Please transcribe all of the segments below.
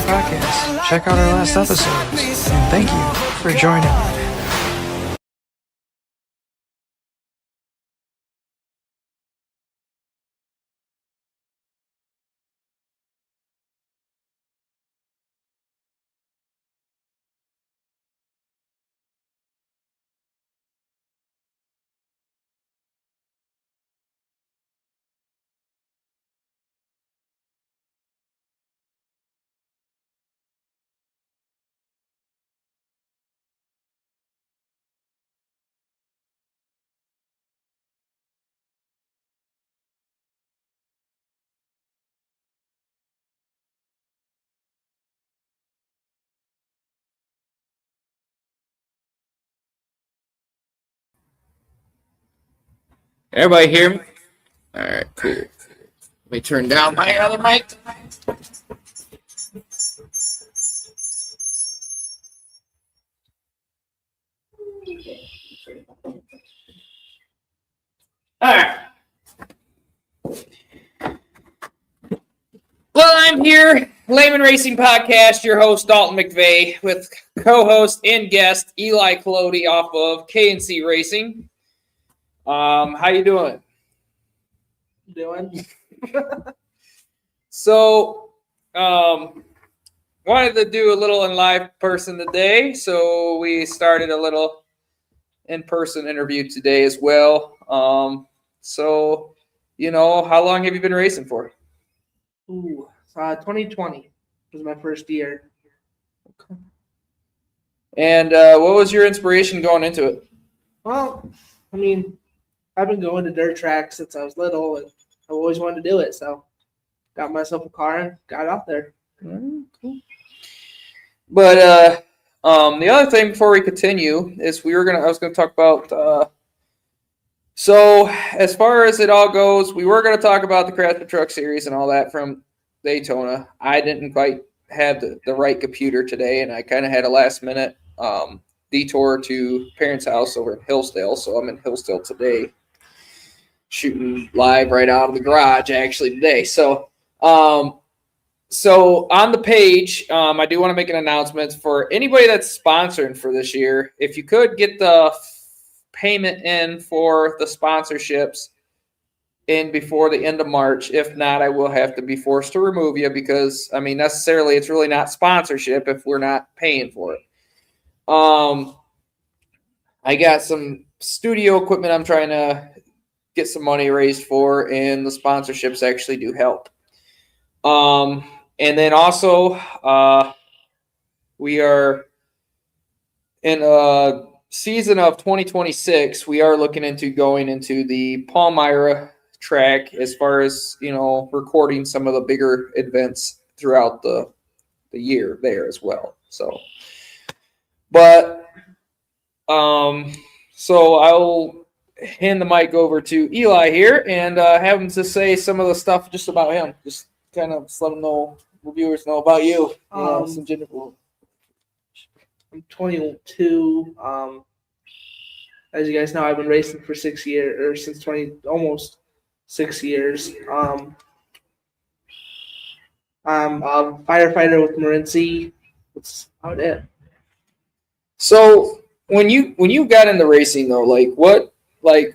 Podcast. Check out our last episodes. And thank you for joining me. Everybody hear me? All right, cool. Let me turn down my other mic. All right. Well, I'm here, Lehman Racing Podcast, your host, Dalton McVeigh, with co-host and guest, Eli Colodi off of K&C Racing. How you doing? So, wanted to do a little in live person today, so we started a little in-person interview today as well. So, how long have you been racing for? 2020 was my first year. Okay. And what was your inspiration going into it? Well, I mean, I've been going to dirt tracks since I was little, and I always wanted to do it. So, got myself a car and got out there. Cool. But the other thing before we continue is I was gonna talk about. So as far as it all goes, we were gonna talk about the Craftsman Truck Series and all that from Daytona. I didn't quite have the right computer today, and I kind of had a last minute detour to parents' house over in Hillsdale. So I'm in Hillsdale today, shooting live right out of the garage actually today. So on the page, I do want to make an announcement for anybody that's sponsoring for this year. If you could get the payment in for the sponsorships in before the end of March. If not, I will have to be forced to remove you because, necessarily it's really not sponsorship if we're not paying for it. I got some studio equipment I'm trying to get some money raised for, and the sponsorships actually do help. And then also, we are in a season of 2026. We are looking into going into the Palmyra track as far as, recording some of the bigger events throughout the year there as well. So, but, so I'll hand the mic over to Eli here and have him to say some of the stuff just about him. Just kind of let them know, the viewers know about you. Some general. I'm 22. As you guys know, I've been racing for 6 years, or since almost 6 years. I'm a firefighter with Morenci. That's about it. So when you got into racing though,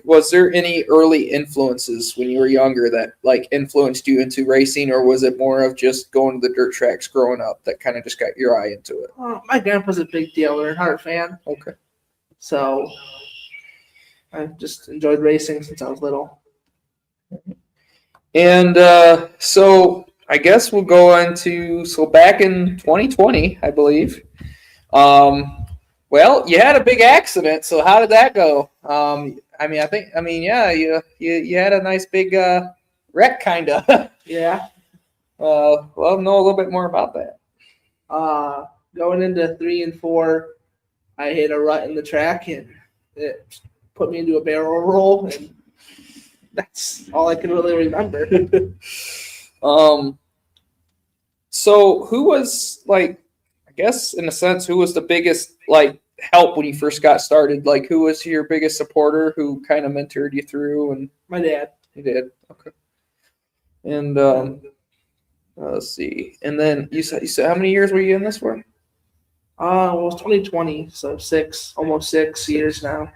was there any early influences when you were younger that influenced you into racing, or was it more of just going to the dirt tracks growing up that kind of just got your eye into it? My grandpa's a big Dale Earnhardt fan. Okay. So I just enjoyed racing since I was little. And so I guess we'll go into back in 2020, I believe. Well, you had a big accident. So how did that go? You had a nice big wreck, kind of. Yeah. Know a little bit more about that. Going into 3 and 4, I hit a rut in the track, and it put me into a barrel roll, and that's all I can really remember. So who was I guess in a sense, who was the biggest help when you first got started? Who was your biggest supporter who kind of mentored you through? And my dad. He did. Okay. And Let's see. And then you said how many years were you in this for? Well, it was 2020, so almost 6 years now.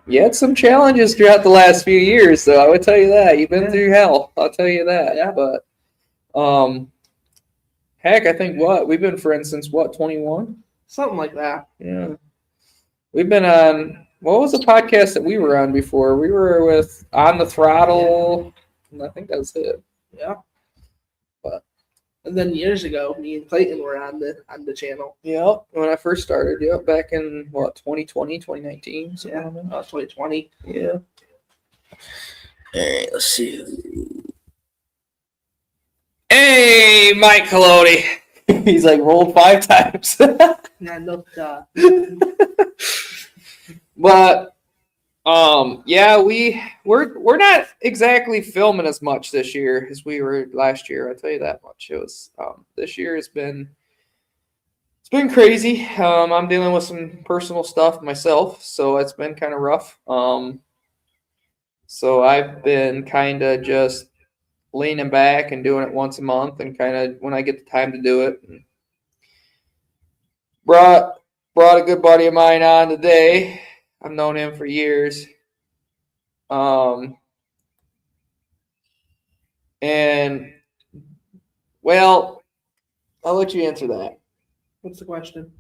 You had some challenges throughout the last few years, so I would tell you that. You've been through hell. I'll tell you that. Yeah. But heck, I think we've been friends since 21? Something like that. Yeah. We've been on, what was the podcast that we were on before? We were with On the Throttle. And I think that's it. Yeah. But and then years ago, me and Clayton were on the channel. yep, when I first started, back in 2020, 2019. Yeah, 2020. Yeah. All right, let's see. Hey, Mike Colodi. He's like rolled 5 times. Yeah, no. But yeah, we're not exactly filming as much this year as we were last year. I'll tell you that much. It was this year it's been crazy. I'm dealing with some personal stuff myself, so it's been kind of rough. So I've been kind of just leaning back and doing it once a month, and kind of when I get the time to do it. Brought a good buddy of mine on today. I've known him for years. And well, I'll let you answer that. What's the question?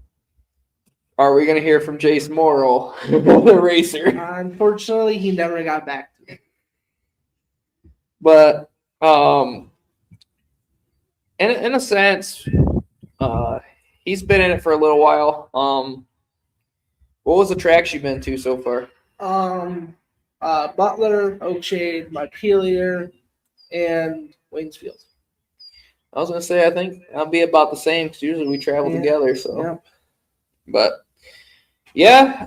Are we going to hear from Jace Morrill, the racer? Unfortunately, he never got back to me. But in a sense, he's been in it for a little while. What was the tracks you've been to so far? Butler, Oakshade, Montpelier, and Waynesfield. I was gonna say I think I'll be about the same because usually we travel together. So, yeah. But yeah,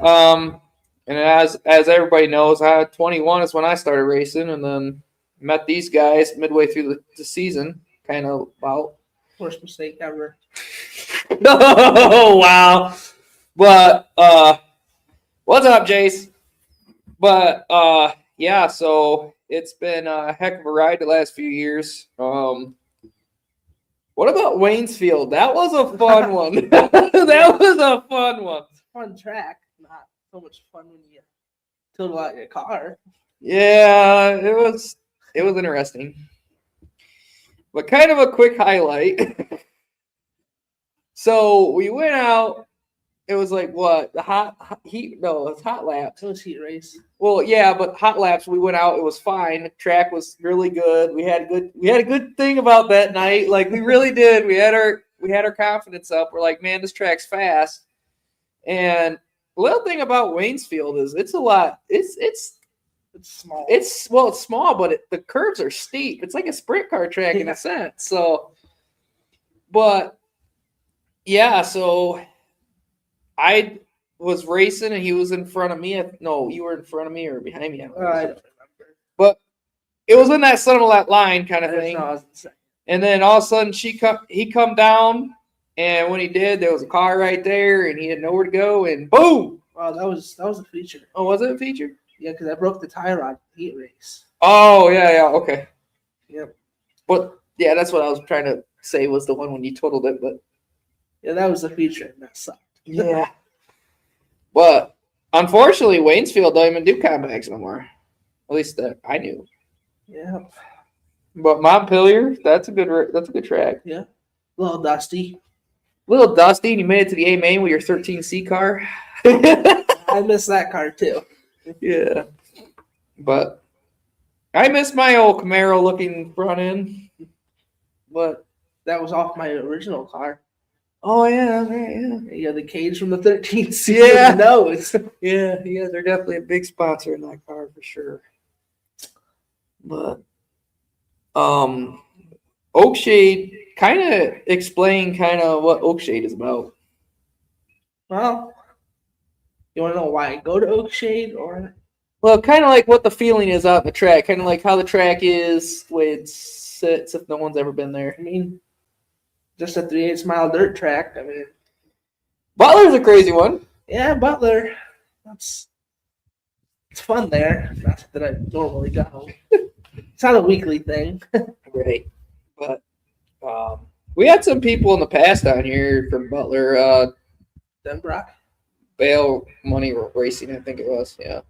and as everybody knows, 21 is when I started racing, and then met these guys midway through the season. Kind of about Worst mistake ever. Oh wow! But what's up, Jace? But yeah, so it's been a heck of a ride the last few years. What about Waynesfield? That was a fun one. That was a fun one. It's a fun track. Not so much fun when you tilt out your car. Yeah, it was interesting. But kind of a quick highlight. So we went out. It was like what? The hot heat? No, it's hot laps. It was heat race. Well, yeah, but hot laps. We went out. It was fine. The track was really good. We had a good thing about that night. Like we really did. We had our confidence up. We're like, man, this track's fast. And the little thing about Waynesfield is it's a lot. It's small. It's small, but the curves are steep. It's like a sprint car track in a sense. So, but yeah, so I was racing and he was in front of me. No, you were in front of me or behind me. I don't remember. But it was in that center of that line kind of thing. And then all of a sudden he come down, and when he did, there was a car right there, and he had nowhere to go, and boom! Wow, that was a feature. Oh, was it a feature? Yeah, because I broke the tire on the heat race. Oh, yeah, okay. Yep. But yeah, that's what I was trying to say was the one when you totaled it, but yeah, that was the feature, and that sucked. Yeah. But unfortunately, Waynesfield don't even do compacts no more. At least that I knew. Yeah. But Montpelier, that's a good track. Yeah. A little dusty. Little dusty, and you made it to the A main with your 13C car. I miss that car too. Yeah. But I miss my old Camaro looking front end. But that was off my original car. Oh yeah, right, yeah. You got the cage from the 13th. Yeah. Nose. Yeah, they're definitely a big sponsor in that car for sure. But Oakshade, kind of explain what Oakshade is about. Well, you want to know why I go to Oakshade, or? Well, kind of like what the feeling is out in the track, kind of like how the track is, the way it sits if no one's ever been there. I mean, just a 3/8 mile dirt track. I mean, Butler's a crazy one. Yeah, Butler. It's fun there. Not that I normally go. It's not a weekly thing. Right. But we had some people in the past down here from Butler, Denbrock. bail money racing, I think it was. Yeah.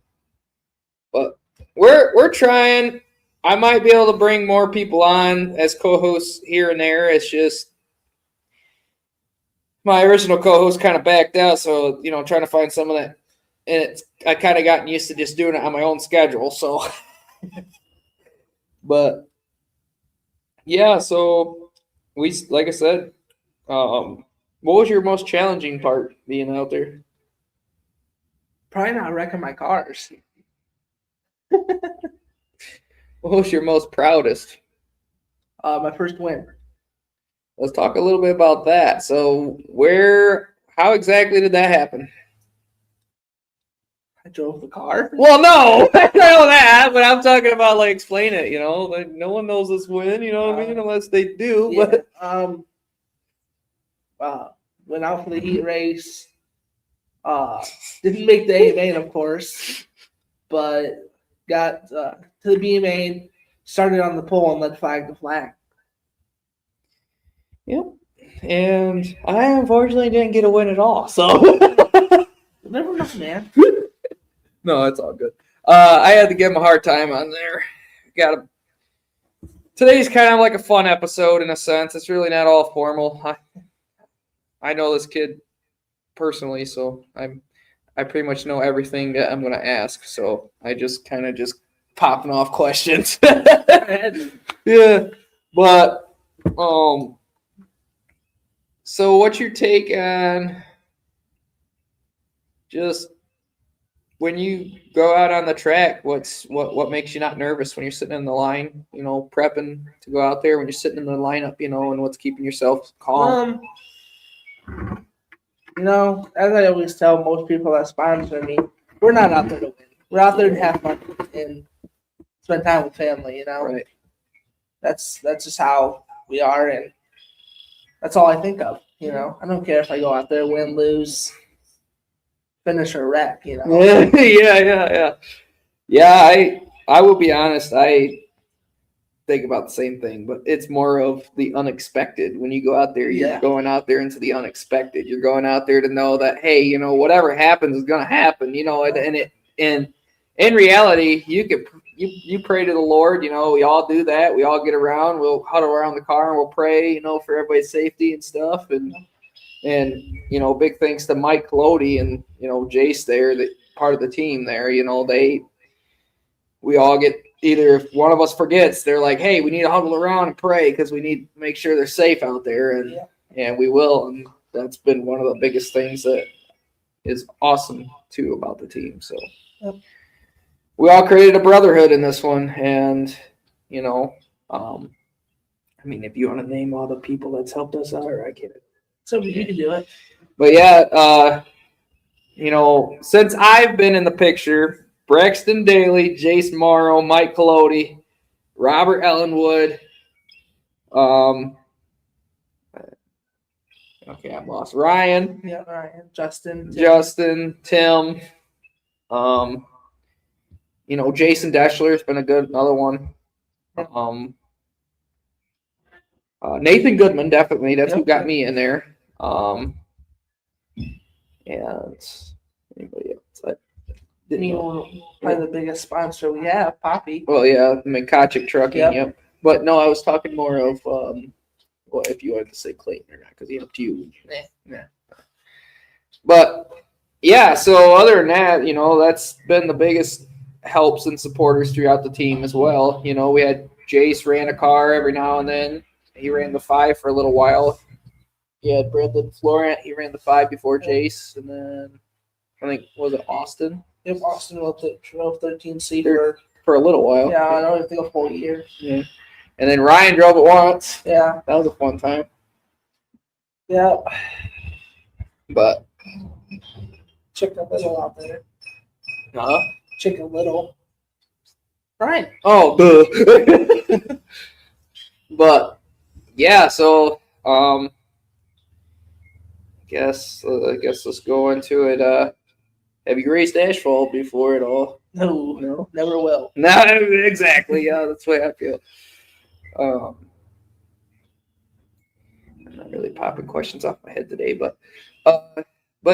But we're trying. I might be able to bring more people on as co-hosts here and there. It's just my original co-host kind of backed out, so trying to find some of that. And I kind of gotten used to just doing it on my own schedule. So, but yeah, so like I said, what was your most challenging part being out there? Probably not wrecking my cars. What was your most proudest? My first win. Let's talk a little bit about that. So, how exactly did that happen? I drove the car. Well, no, I know that, but I'm talking about like explain it. Like no one knows this win. You know what I mean? Unless they do. Yeah, But went out for the heat race. Didn't make the A main, of course, but got to the B main, started on the pole, and led flag to flag. Yep. And I unfortunately didn't get a win at all. So Never know, man. no, it's all good. I had to give him a hard time on there. Today's kind of like a fun episode in a sense. It's really not all formal. I know this kid personally, so I pretty much know everything that I'm gonna ask. So I just kind of popping off questions. Yeah, but so what's your take on just when you go out on the track? What makes you not nervous when you're sitting in the line? Prepping to go out there when you're sitting in the lineup. And what's keeping yourself calm? As I always tell most people that sponsor me, we're not out there to win. We're out there to have fun and spend time with family. Right. That's just how we are, and that's all I think of. I don't care if I go out there, win, lose, finish or wreck. Yeah. I will be honest. I think about the same thing, but it's more of the unexpected. When you go out there, you're going out there into the unexpected. You're going out there to know that, hey, whatever happens is going to happen. And in reality, you pray to the Lord. We all do that. We all get around. We'll huddle around the car and we'll pray, for everybody's safety and stuff. And big thanks to Mike Colodi and Jace there, that part of the team there. We all get. Either if one of us forgets, they're like, hey, we need to huddle around and pray because we need to make sure they're safe out there. And we will. And that's been one of the biggest things that is awesome, too, about the team. So we all created a brotherhood in this one. And, if you want to name all the people that's helped us out, I get it. So you can do it. But, yeah, since I've been in the picture – Braxton Daly, Jace Morrow, Mike Colodi, Robert Ellenwood. Okay, I'm lost. Ryan. Yeah, Ryan. Justin, Tim. Jason Deschler has been another one. Nathan Goodman, definitely. That's who got me in there. And anybody else? Probably the biggest sponsor we have, Poppy. Well, yeah, McCotchick Trucking, yep. But no, I was talking more of, if you wanted to say Clayton or not, because it's up to you. Yeah. But, yeah, so other than that, that's been the biggest helps and supporters throughout the team as well. We had Jace ran a car every now and then. He ran the 5 for a little while. You had Brendan Florent. He ran the 5 before Jace. And then, I think, was it Austin? Yep, Austin drove 13C for a little while. Yeah, I don't think a full year. Yeah. And then Ryan drove it once. Yeah. That was a fun time. Yeah. But Chicken Little out there. Huh? Chicken Little. Right. Oh, duh. But yeah, so I guess let's go into it. Have you raced asphalt before at all? No, never will. No, exactly. Yeah, that's the way I feel. I'm not really popping questions off my head today, but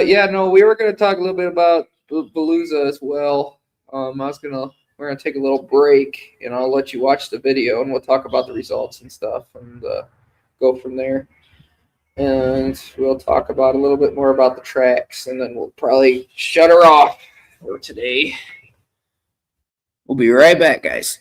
yeah, no, we were going to talk a little bit about Volusia as well. We're gonna take a little break, and I'll let you watch the video, and we'll talk about the results and stuff, and go from there. And we'll talk about a little bit more about the tracks, and then we'll probably shut her off for today. We'll be right back, guys.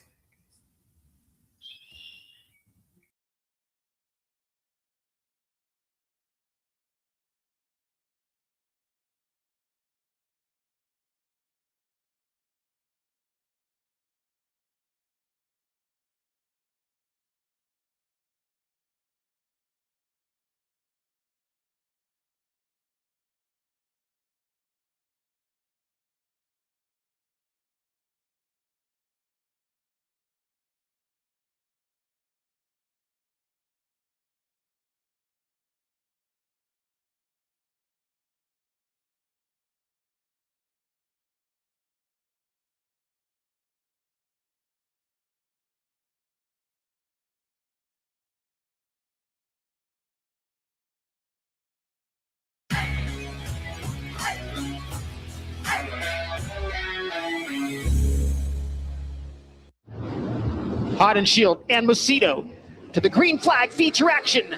Hot and Shield and Macedo to the green flag feature action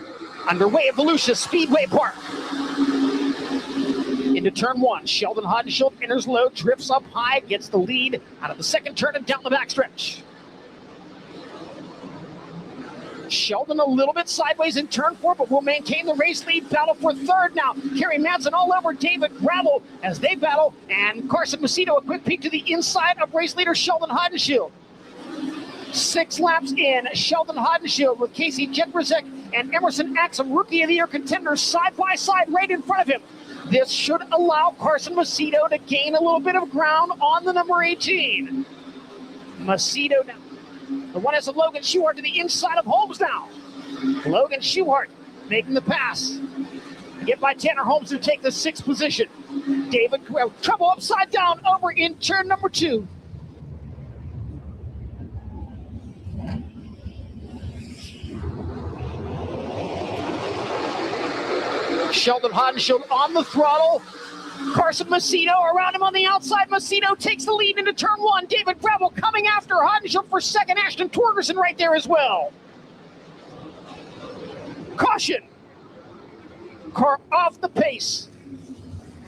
underway at Volusia Speedway Park. Into turn one, Sheldon Hot and Shield enters low, drifts up high, gets the lead out of the second turn and down the backstretch. Sheldon a little bit sideways in turn four, but will maintain the race lead. Battle for third now. Kerry Madsen all over David Gravel as they battle, and Carson Macedo a quick peek to the inside of race leader Sheldon Hot and Shield. 6 laps in, Sheldon Hot and Shield with Casey Jedrzejczyk and Emerson Axum, Rookie of the Year contenders, side by side right in front of him. This should allow Carson Macedo to gain a little bit of ground on the number 18. Macedo now. The one is of Logan Schuhart to the inside of Holmes now. Logan Schuhart making the pass. Get by Tanner Holmes to take the 6th position. David trouble upside down over in turn number 2. Sheldon Hot and Shield on the throttle. Carson Macedo around him on the outside. Macedo takes the lead into turn 1. David Gravel coming after Hot and Shield for second. Ashton Torgerson right there as well. Caution. Car off the pace.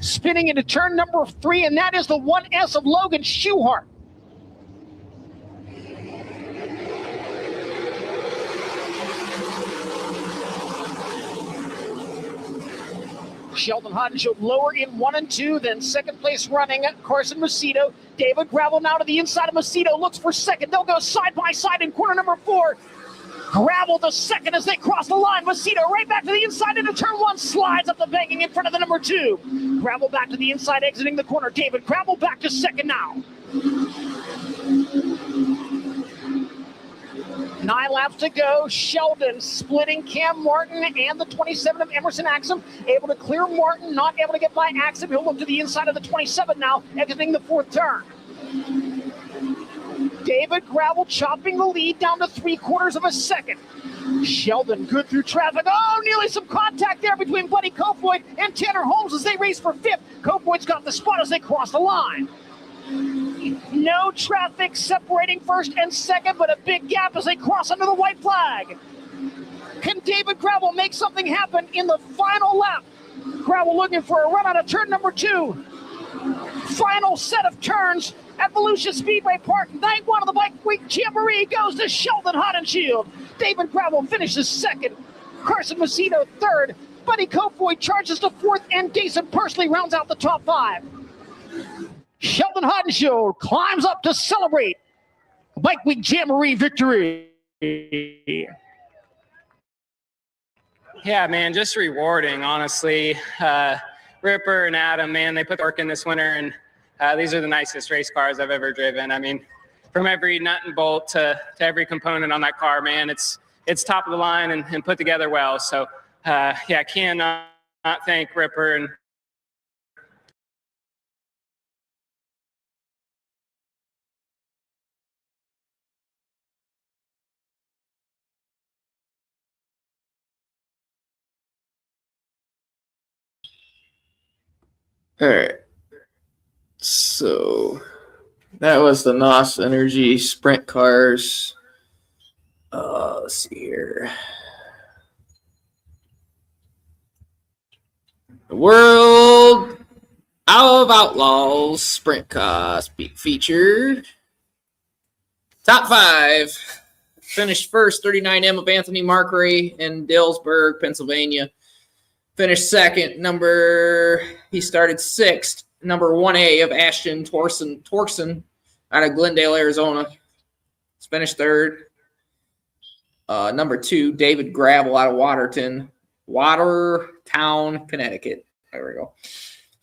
Spinning into turn number 3, and that is the 1S of Logan Schuhart. Sheldon Hot and Shield lower in 1 and 2, then second place running Carson Macedo. David Gravel now to the inside of Macedo, looks for second. They'll go side by side in corner number 4. Gravel to second as they cross the line. Macedo right back to the inside into turn 1, slides up the banking in front of the number 2. Gravel back to the inside, exiting the corner. David Gravel back to second now. 9 laps to go. Sheldon splitting Cam Martin and the 27 of Emerson Axum. Able to clear Martin, not able to get by Axum. He'll look to the inside of the 27 now, exiting the 4th turn. David Gravel chopping the lead down to 3/4 of a second. Sheldon good through traffic. Oh, nearly some contact there between Buddy Kofoid and Tanner Holmes as they race for 5th. Kofoid's got the spot as they cross the line. No traffic separating first and second, but a big gap as they cross under the white flag. Can David Gravel make something happen in the final lap? Gravel looking for a run out of turn number 2. Final set of turns at Volusia Speedway Park. Night 1 of the Bike Week Jamboree goes to Sheldon Hot and Shield. David Gravel finishes 2nd. Carson Macedo 3rd. Buddy Kofoid charges to 4th, and Jason Persley rounds out the top 5. Sheldon Hot and Shield climbs up to celebrate Bike Week Jamboree victory. Yeah, man, just rewarding, honestly. Ripper and Adam, man, they put the work in this winter, and these are the nicest race cars I've ever driven. I mean, from every nut and bolt to every component on that car, man, it's top of the line and put together well. So, yeah, cannot thank Ripper and All right. So that was the NOS Energy Sprint Cars. Let's see here. The World of Outlaws Sprint Cars featured. Top 5. Finished first, 39M of Anthony Markray in Dillsburg, Pennsylvania. Finished second, he started 6th, number 1A of Ashton Torson out of Glendale, Arizona. Finished 3rd. Number 2, David Gravel out of Watertown, Connecticut. There we go.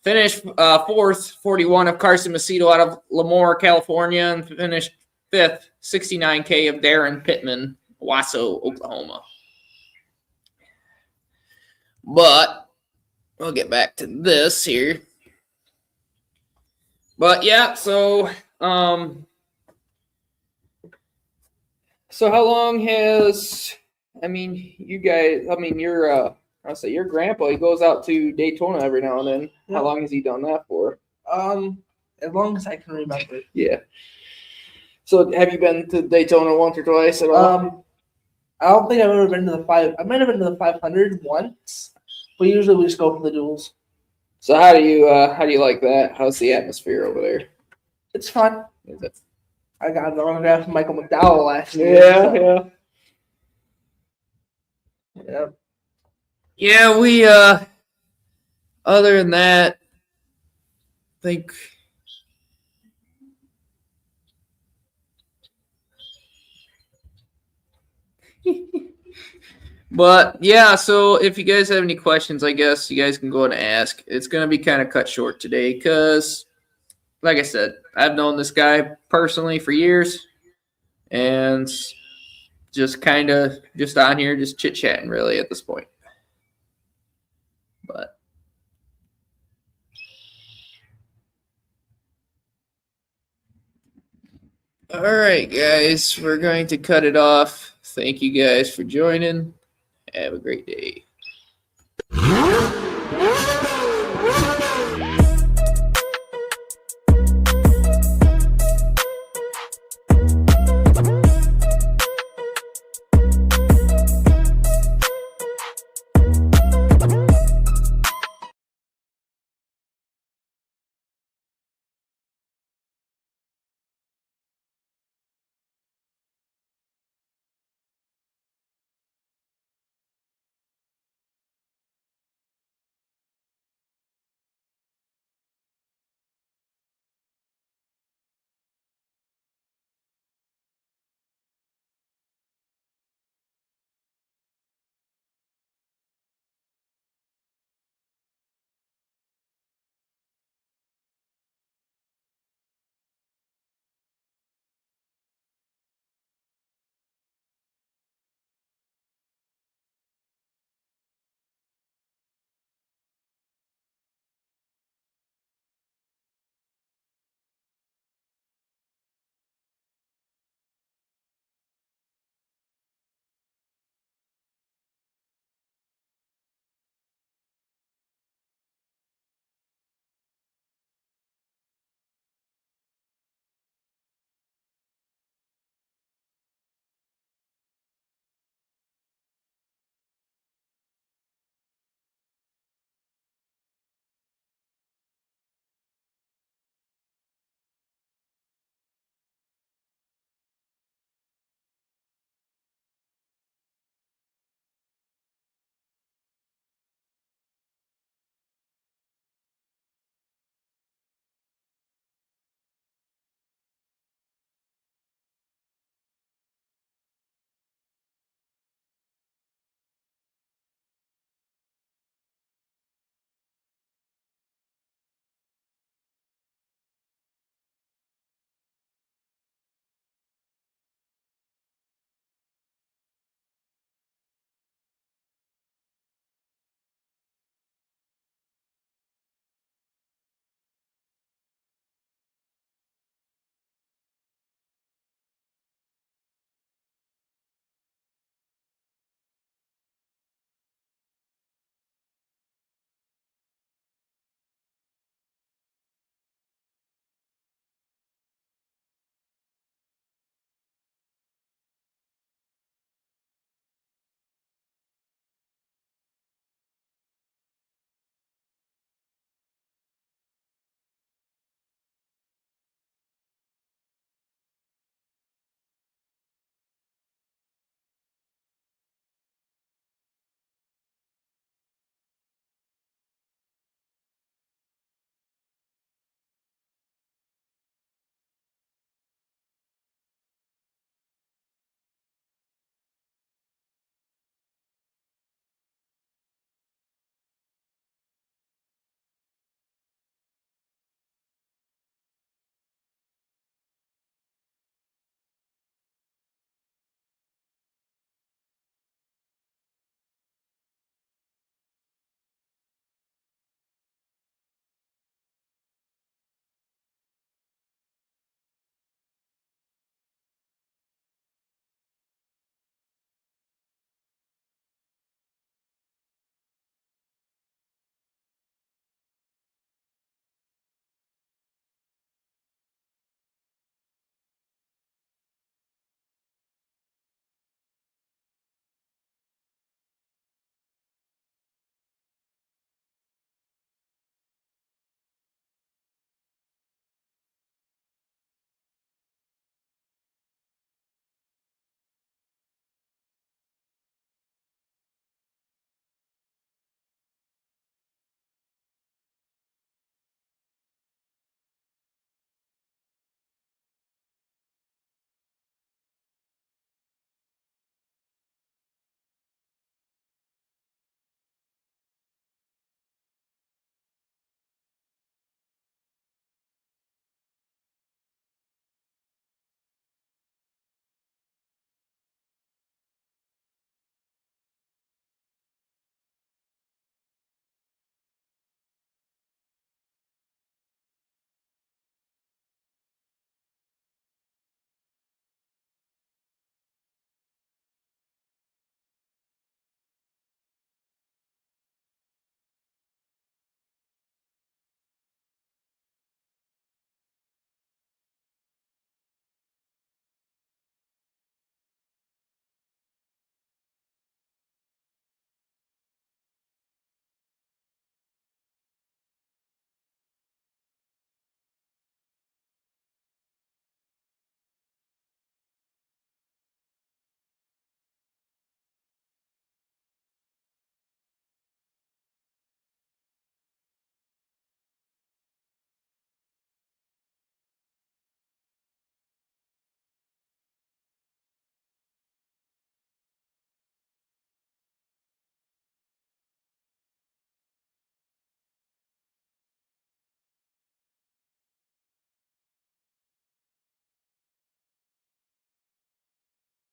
Finished 4th, 41 of Carson Macedo out of Lemoore, California, and finished 5th, 69K of Darren Pittman, Wasso, Oklahoma. But we'll get back to this here. But yeah, so how long has you guys? Your grandpa, he goes out to Daytona every now and then. Yeah. How long has he done that for? As long as I can remember. Yeah. So have you been to Daytona once or twice at all? I don't think I've ever been to the 5. I might have been to the 500 once, but usually we just go for the duels. So how do you like that? How's the atmosphere over there? It's fun. Is it? I got an autograph from Michael McDowell last year. Yeah. Yeah, we other than that, I think but yeah, so if you guys have any questions, I guess you guys can go and ask. It's gonna be kind of cut short today because, like I said, I've known this guy personally for years, and just on here, just chit chatting really at this point. But all right, guys, we're going to cut it off. Thank you guys for joining. Have a great day.